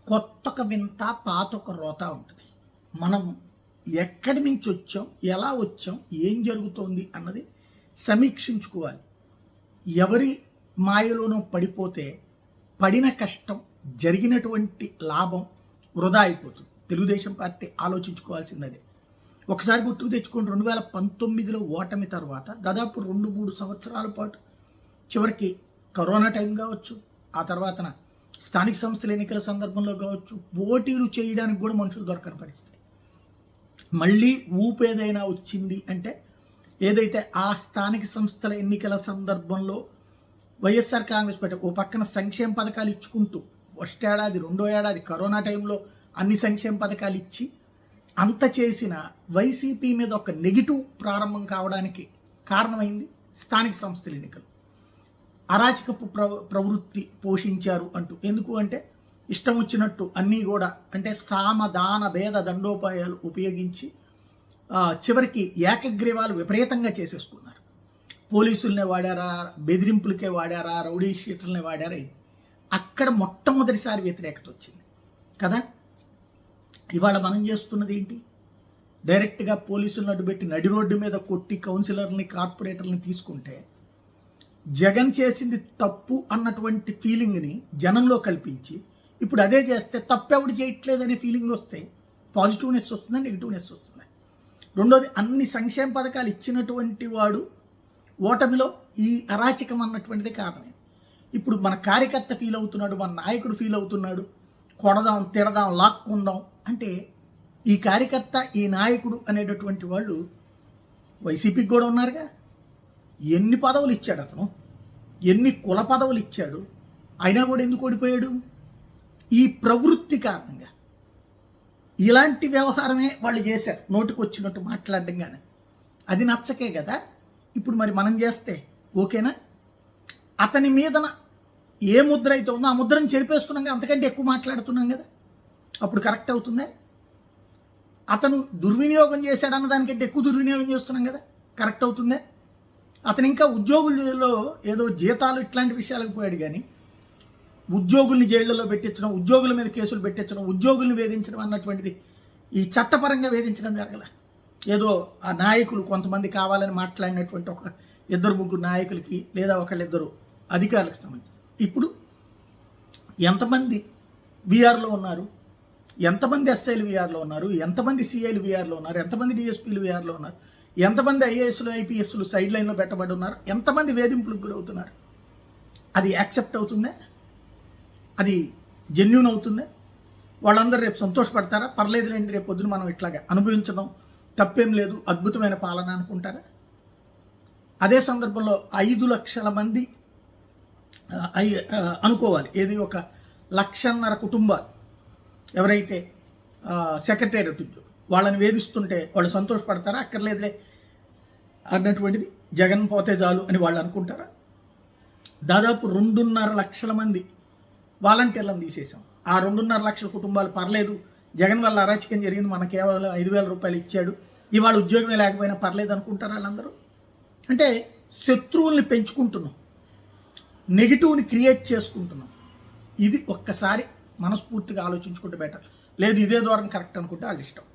కొత్తొక వింత పాతొక రోత ఉంటుంది. మనం ఎక్కడి నుంచి వచ్చాం, ఎలా వచ్చాం, ఏం జరుగుతోంది అన్నది సమీక్షించుకోవాలి. ఎవరి మాయలోనో పడిపోతే పడిన కష్టం, జరిగినటువంటి లాభం వృధా అయిపోతుంది. తెలుగుదేశం పార్టీ ఆలోచించుకోవాల్సిందే. ఒకసారి గుర్తుకు తెచ్చుకోండి, 2019లో ఓటమి తర్వాత దాదాపు 2-3 సంవత్సరాల పాటు చివరికి కరోనా టైం కావచ్చు, ఆ తర్వాతన స్థానిక సంస్థల ఎన్నికల సందర్భంలో కావచ్చు, పోటీలు చేయడానికి కూడా మనుషులు దొరకని పరిస్థితి. మళ్ళీ ఊపు ఏదైనా వచ్చింది అంటే ఏదైతే ఆ స్థానిక సంస్థల ఎన్నికల సందర్భంలో వైఎస్ఆర్ కాంగ్రెస్ పార్టీ ఓ పక్కన సంక్షేమ పథకాలు ఇచ్చుకుంటూ ఫస్ట్ ఏడాది, రెండో ఏడాది కరోనా టైంలో అన్ని సంక్షేమ పథకాలు ఇచ్చి అంత చేసిన వైసీపీ మీద ఒక నెగిటివ్ ప్రారంభం కావడానికి కారణమైంది స్థానిక సంస్థల ఎన్నికలు. అరాచకపు ప్రవృత్తి పోషించారు అంటూ. ఎందుకు అంటే ఇష్టం వచ్చినట్టు అన్నీ కూడా అంటే సామదాన భేద దండోపాయాలు ఉపయోగించి చివరికి ఏకగ్రీవాలు విపరీతంగా చేసేసుకున్నారు. పోలీసుల్నే వాడారా, బెదిరింపులకే వాడారా, రౌడీ షీటర్లనే వాడారా. అక్కడ మొట్టమొదటిసారి వ్యతిరేకత వచ్చింది కదా. ఇవాళ మనం చేస్తున్నది ఏంటి? డైరెక్ట్గా పోలీసులను అడ్డుపెట్టి నడి రోడ్డు మీద కొట్టి కౌన్సిలర్ని, కార్పొరేటర్ని తీసుకుంటే జగన్ చేసింది తప్పు అన్నటువంటి ఫీలింగ్ని జనంలో కల్పించి ఇప్పుడు అదే చేస్తే తప్పెవడు చేయట్లేదనే ఫీలింగ్ వస్తే పాజిటివ్నెస్ వస్తుంది, నెగిటివ్నెస్ వస్తుంది. రెండోది, అన్ని సంక్షేమ పథకాలు ఇచ్చినటువంటి వాడు ఓటమిలో ఈ అరాచకం అన్నటువంటిది కారణమే. ఇప్పుడు మన కార్యకర్త ఫీల్ అవుతున్నాడు, మన నాయకుడు ఫీల్ అవుతున్నాడు, కొడదాం, తిడదాం, లాక్కుందాం అంటే ఈ కార్యకర్త, ఈ నాయకుడు అనేటటువంటి వాళ్ళు వైసీపీకి కూడా ఉన్నారుగా. ఎన్ని పదవులు ఇచ్చాడు అతను, ఎన్ని కుల పదవులు ఇచ్చాడు, అయినా కూడా ఎందుకు ఓడిపోయాడు? ఈ ప్రవృత్తి కారణంగా. ఇలాంటి వ్యవహారమే వాళ్ళు చేశారు, నోటికి వచ్చినట్టు మాట్లాడడం. కానీ అది నచ్చకే కదా. ఇప్పుడు మరి మనం చేస్తే ఓకేనా? అతని మీదన ఏ ముద్ర అయితే ఉందో ఆ ముద్రను చెరిపేస్తున్నాం కదా, అంతకంటే ఎక్కువ మాట్లాడుతున్నాం కదా, అప్పుడు కరెక్ట్ అవుతుందా? అతను దుర్వినియోగం చేశాడన్న దానికంటే ఎక్కువ దుర్వినియోగం చేస్తున్నాం కదా, కరెక్ట్ అవుతుందా? అతను ఇంకా ఉద్యోగులలో ఏదో జీతాలు ఇట్లాంటి విషయాలకు పోయాడు, కానీ ఉద్యోగుల్ని జైళ్లలో పెట్టించడం, ఉద్యోగుల మీద కేసులు పెట్టించడం, ఉద్యోగుల్ని వేధించడం అన్నటువంటిది ఈ చట్టపరంగా వేధించడం జరగల. ఏదో ఆ నాయకులు కొంతమంది కావాలని మాట్లాడినటువంటి ఒక 2-3 నాయకులకి లేదా ఒకళ్ళిద్దరు అధికారులకు సంబంధించి ఇప్పుడు ఎంతమంది వీఆర్లో ఉన్నారు, ఎంతమంది ఎస్ఐలు వీఆర్లో ఉన్నారు, ఎంతమంది సిఐలు వీఆర్లో ఉన్నారు, ఎంతమంది డిఎస్పీలు వీఆర్లో ఉన్నారు, ఎంతమంది ఐఏఎస్లు, ఐపీఎస్లు సైడ్ లైన్లో పెట్టబడి ఉన్నారు, ఎంతమంది వేధింపులకు గురవుతున్నారు. అది యాక్సెప్ట్ అవుతుందా? అది జెన్యూన్ అవుతుందా? వాళ్ళందరూ రేపు సంతోషపడతారా? పర్లేదులేండి, రేపు పొద్దున మనం ఇట్లాగా అనుభవించడం తప్పేం లేదు, అద్భుతమైన పాలన అనుకుంటారా? అదే సందర్భంలో 5 లక్షల మంది అనుకోవాలి, ఏది ఒక 1.5 లక్షల కుటుంబాలు ఎవరైతే సెక్రటేరియట్ ఉద్యోగం వాళ్ళని వేధిస్తుంటే వాళ్ళు సంతోషపడతారా? అక్కర్లేదులే అన్నటువంటిది జగన్ పోతే చాలు అని వాళ్ళు అనుకుంటారా? దాదాపు 2.5 లక్షల మంది వాలంటీర్లను తీసేసాం. ఆ 2.5 లక్షల కుటుంబాలు పర్లేదు, జగన్ వల్ల అరాచకం జరిగింది, మనకు కేవలం 5,000 రూపాయలు ఇచ్చాడు, ఇవాళ ఉద్యోగమే లేకపోయినా పర్లేదు అనుకుంటారా వాళ్ళందరూ? అంటే శత్రువుల్ని పెంచుకుంటున్నాం, నెగిటివ్ని క్రియేట్ చేసుకుంటున్నాం. ఇది ఒక్కసారి మనస్ఫూర్తిగా ఆలోచించుకుంటే బెటర్. లేదు ఇదే దూరం కరెక్ట్ అనుకుంటే వాళ్ళ ఇష్టం.